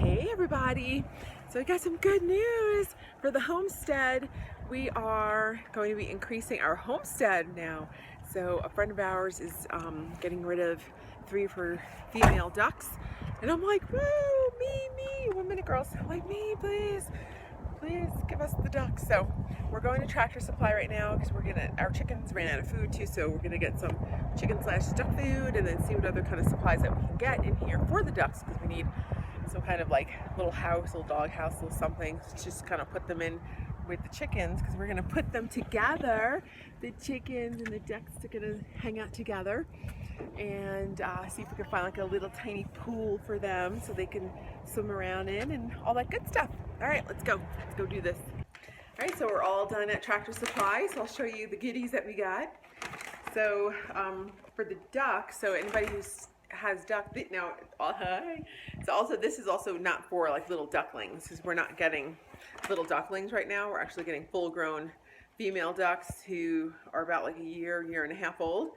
Hey everybody! So I got some good news for the homestead. We are going to be increasing our homestead now. So a friend of ours is getting rid of 3 of her female ducks. And I'm like, woo, me. 1 minute girls. I'm like, me, please give us the ducks. So we're going to Tractor Supply right now because our chickens ran out of food too, so we're gonna get some chicken/duck food and then see what other kind of supplies that we can get in here for the ducks, because we need some kind of like little house, little dog house, little something to just kind of put them in with the chickens, because we're gonna put them together. The chickens and the ducks are gonna hang out together, and see if we can find like a little tiny pool for them so they can swim around in and all that good stuff. All right, let's go do this. All right, so we're all done at Tractor Supply, so I'll show you the goodies that we got. So for the ducks, so anybody who has duck now, this is also not for like little ducklings, because we're not getting little ducklings right now. We're actually getting full-grown female ducks who are about like a year and a half old.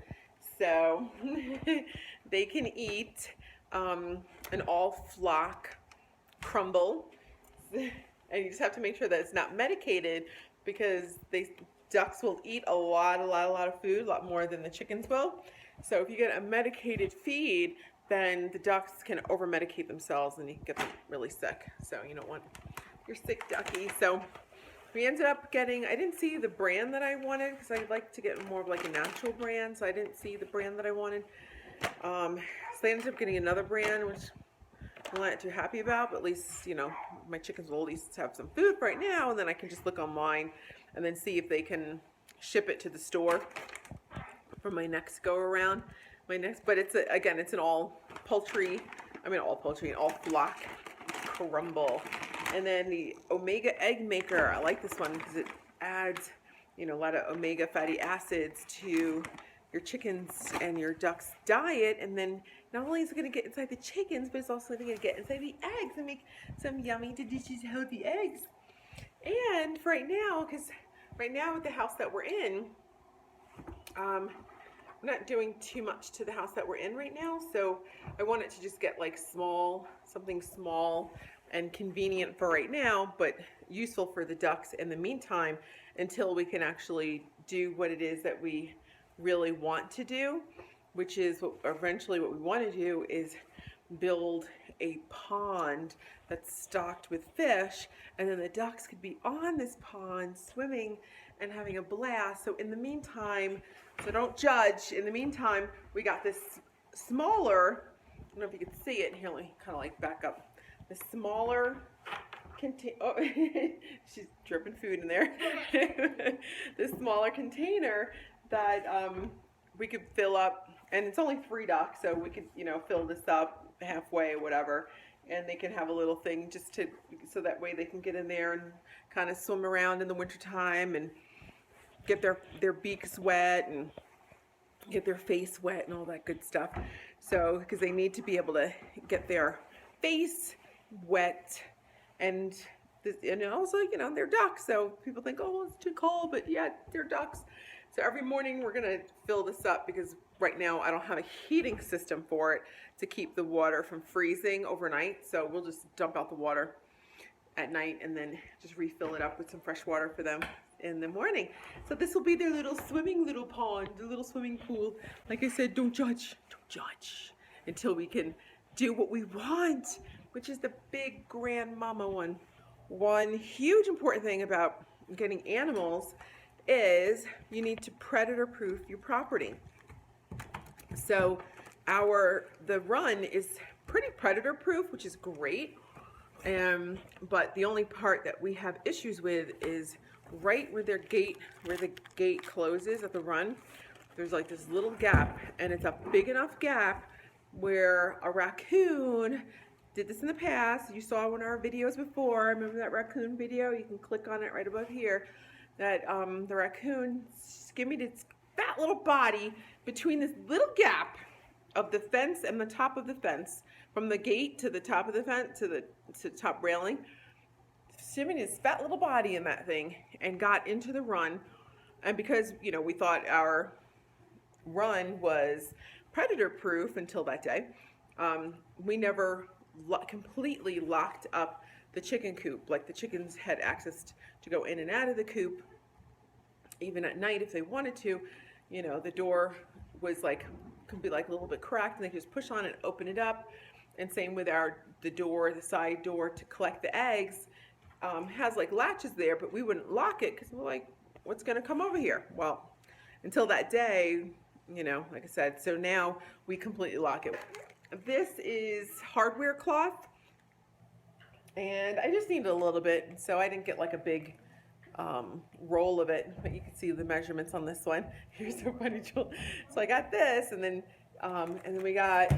So they can eat an all-flock crumble, and you just have to make sure that it's not medicated, because ducks will eat a lot of food, a lot more than the chickens will. So if you get a medicated feed, then the ducks can over-medicate themselves and you can get them really sick. So you don't want your sick ducky. So we ended up getting, I didn't see the brand that I wanted, because I like to get more of like a natural brand, so I didn't see the brand that I wanted. So I ended up getting another brand, which I'm not too happy about, but at least, you know, my chickens will at least have some food right now, and then I can just look online and then see if they can ship it to the store for my next go around. But it's it's an all flock crumble. And then the omega egg maker, I like this one because it adds, you know, a lot of omega fatty acids to your chickens and your ducks diet, and then not only is it going to get inside the chickens, but it's also going to get inside the eggs and make some yummy, delicious, healthy eggs. And for right now, because right now with the house that we're in, we're not doing too much to the house that we're in right now, so I wanted to just get like something small and convenient for right now, but useful for the ducks in the meantime, until we can actually do what it is that we really want to do, which is eventually what we want to do is build a pond that's stocked with fish, and then the ducks could be on this pond swimming and having a blast. So in the meantime, so don't judge, in the meantime, we got this smaller, I don't know if you can see it here, let me kind of like back up, the smaller container, oh, she's dripping food in there, this smaller container that we could fill up, and it's only 3 ducks, so we could, you know, fill this up halfway or whatever, and they can have a little thing just so that way they can get in there and kind of swim around in the wintertime and get their beaks wet and get their face wet and all that good stuff. So because they need to be able to get their face wet, and also, you know, they're ducks, so people think, oh, it's too cold, but yeah, they're ducks. So every morning we're gonna fill this up, because right now I don't have a heating system for it to keep the water from freezing overnight. So we'll just dump out the water at night and then just refill it up with some fresh water for them in the morning. So this will be their little pond, their little swimming pool. Like I said, don't judge until we can do what we want, which is the big grandmama one. One huge important thing about getting animals is you need to predator proof your property. So the run is pretty predator proof, which is great. But the only part that we have issues with is right where the gate closes at the run. There's like this little gap, and it's a big enough gap where a raccoon did this in the past. You saw one of our videos before. Remember that raccoon video? You can click on it right above here. That the raccoon skimmied its fat little body between this little gap of the fence and the top of the fence, from the gate to the top of the fence to the top railing, shimmied his fat little body in that thing and got into the run. And because, you know, we thought our run was predator proof until that day, we never completely locked up the chicken coop. Like the chickens had access to go in and out of the coop, even at night if they wanted to. You know, the door was like, could be like a little bit cracked, and they could just push on it, open it up. And same with the door, the side door to collect the eggs, has like latches there, but we wouldn't lock it because we're like, what's going to come over here? Well, until that day, you know, like I said, so now we completely lock it. This is hardware cloth, and I just needed a little bit, so I didn't get like a big roll of it, but you can see the measurements on this one. Here's so funny, Joel. So I got this, and then we got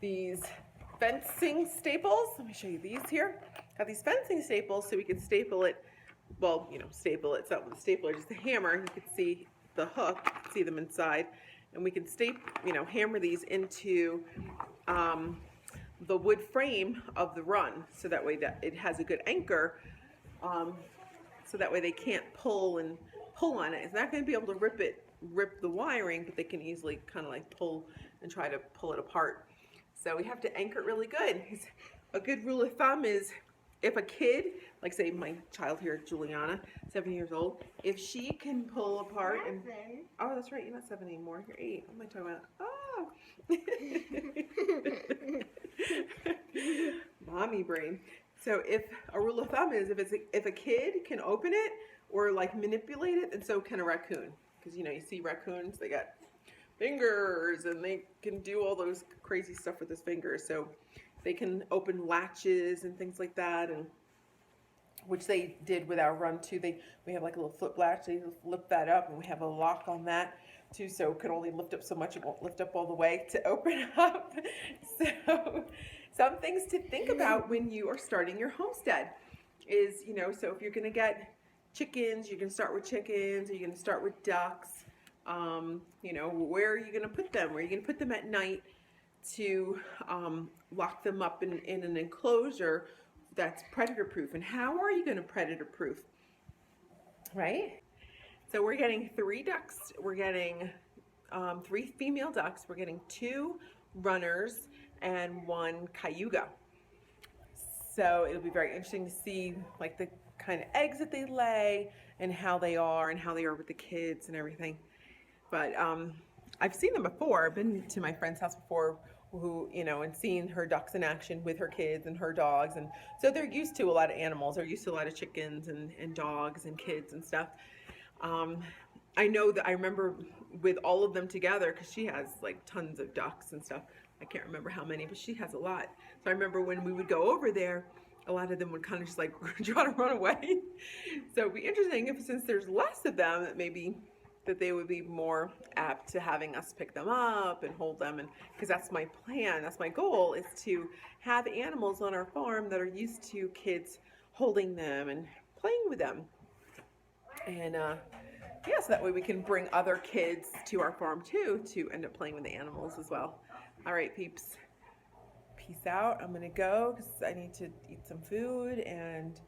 these fencing staples. Let me show you these here. Got these fencing staples so we can staple it. Well, you know, staple it. It's not with a stapler, just a hammer. You can see the hook, you can see them inside, and we can hammer these into the wood frame of the run, so that way that it has a good anchor. So that way they can't pull on it. It's not going to be able to rip the wiring, but they can easily kind of like pull and try to pull it apart. So we have to anchor it really good. A good rule of thumb is if a kid, like say my child here, Juliana, 7 years old, if she can pull apart and oh, that's right, you're not 7 anymore, you're 8. What am I talking about? Oh. Mommy brain. So if a rule of thumb is if a kid can open it or like manipulate it, and so can a raccoon, because you know you see raccoons, they got fingers and they can do all those crazy stuff with his fingers. So they can open latches and things like that, and which they did with our run too. We have like a little flip latch. They lift that up, and we have a lock on that too, so it can only lift up so much. It won't lift up all the way to open up. So some things to think about when you are starting your homestead is, you know, so if you're going to get chickens, you can start with chickens, or you're going to start with ducks. You know, where are you going to put them? Where are you going to put them at night to lock them up in an enclosure that's predator proof? And how are you going to predator proof? Right? So we're getting 3 ducks. We're getting 3 female ducks. We're getting 2 runners and 1 cayuga. So it'll be very interesting to see like the kind of eggs that they lay and how they are with the kids and everything. But I've seen them before. I've been to my friend's house before, who, you know, and seen her ducks in action with her kids and her dogs. And so they're used to a lot of animals. They're used to a lot of chickens and dogs and kids and stuff. I know that I remember with all of them together, because she has like tons of ducks and stuff. I can't remember how many, but she has a lot. So I remember when we would go over there, a lot of them would kind of just like try to run away. So it'd be interesting if, since there's less of them, that maybe that they would be more apt to having us pick them up and hold them. And because that's my plan, that's my goal, is to have animals on our farm that are used to kids holding them and playing with them. And yeah, so that way we can bring other kids to our farm too to end up playing with the animals as well. All right, peeps. Peace out. I'm gonna go because I need to eat some food, and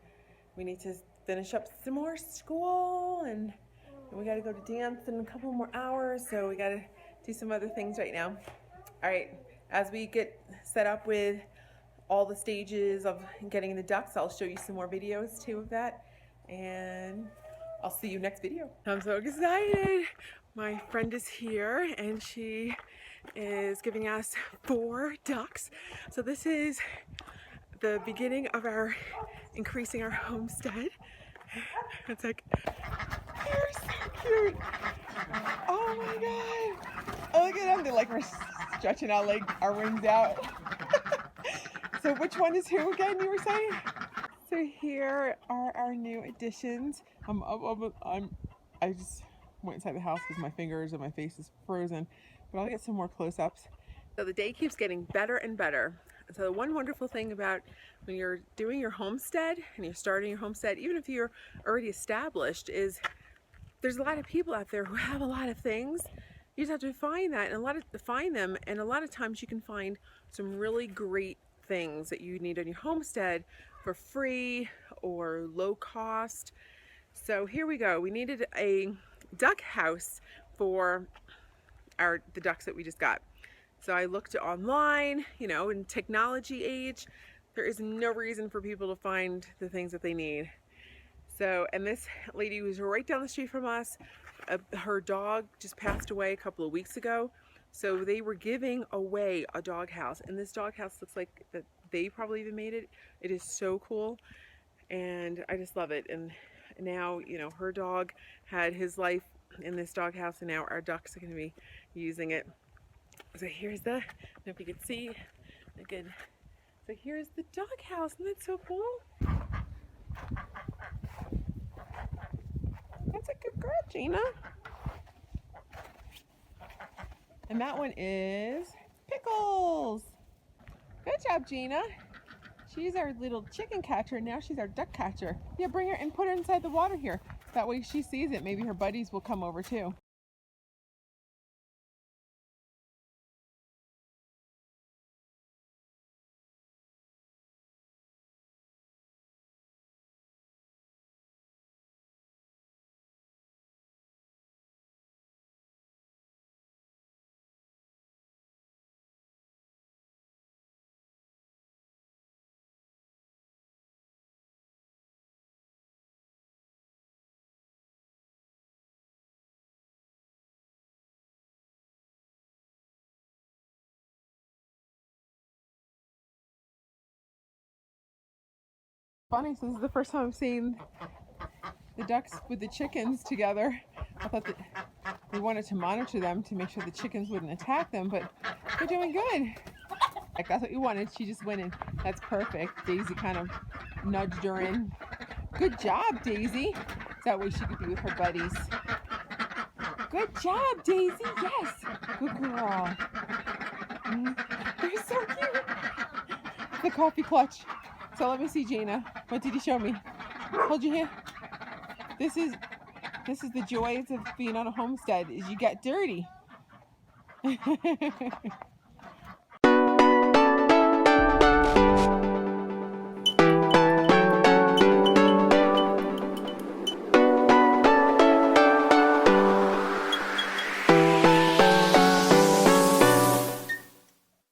we need to finish up some more school, and we got to go to dance in a couple more hours, so we got to do some other things right now. All right, as we get set up with all the stages of getting the ducks, I'll show you some more videos too of that, and I'll see you next video. I'm so excited. My friend is here, and she is giving us 4 ducks. So this is the beginning of our increasing our homestead. It's like, they're so cute. Oh my god. Oh, look at them. They're like, we're stretching out like our wings out. So which one is who again, you were saying? So here are our new additions. I just went inside the house because my fingers and my face is frozen, but I'll get some more close-ups. So the day keeps getting better and better. So the one wonderful thing about when you're doing your homestead and you're starting your homestead, even if you're already established, is there's a lot of people out there who have a lot of things. You just have to find that and find them, and a lot of times you can find some really great things that you need on your homestead for free or low cost. So here we go. We needed a duck house for the ducks that we just got. So I looked online, you know, in technology age, there is no reason for people to find the things that they need. So, and this lady was right down the street from us. Her dog just passed away a couple of weeks ago. So they were giving away a doghouse, and this doghouse looks like that they probably even made it. It is so cool, and I just love it. And now, you know, her dog had his life in this doghouse, and now our ducks are going to be using it. So here's the, I don't know if you can see, good. So here's the doghouse, isn't that so cool? That's a good girl, Gina. And that one is Pickles. Good job, Gina. She's our little chicken catcher. Now she's our duck catcher. Yeah, bring her and put her inside the water here. That way she sees it. Maybe her buddies will come over too. Funny, so this is the first time I've seen the ducks with the chickens together. I thought that we wanted to monitor them to make sure the chickens wouldn't attack them, but they're doing good. Like, that's what you wanted. She just went in. That's perfect. Daisy kind of nudged her in. Good job, Daisy. That way she could be with her buddies. Good job, Daisy. Yes. Good girl. They're so cute. The coffee clutch. So let me see, Gina. What did he show me? Hold your hand. This is the joys of being on a homestead, is you get dirty.